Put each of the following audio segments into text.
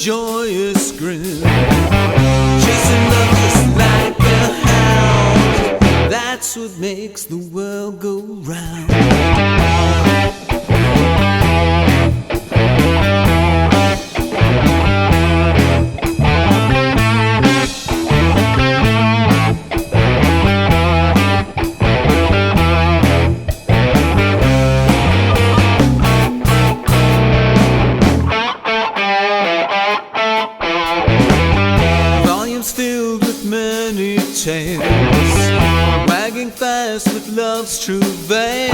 joyous grin. Chasing love just like a hound. That's what makes the world go round. Wagging fast with love's true veins.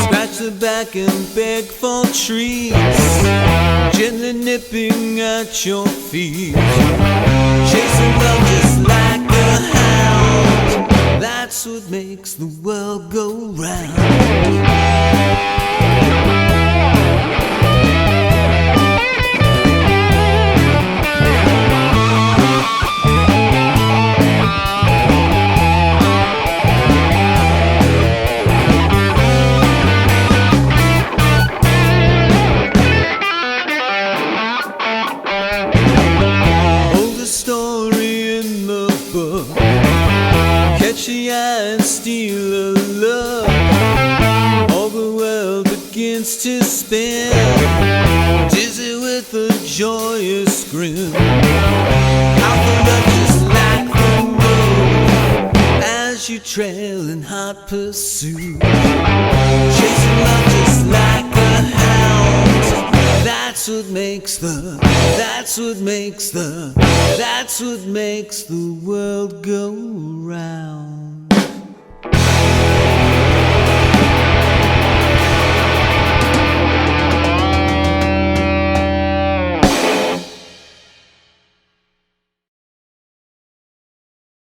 Scratch the back and beg for treats, gently nipping at your feet. Chasing love just like a hound. That's what makes the world go round. Catchy eye and steal a look. All the world begins to spin, dizzy with a joyous grin. How the love just like the moon as you trail in hot pursuit. Chasing love just like a hound. That's what makes the world go round.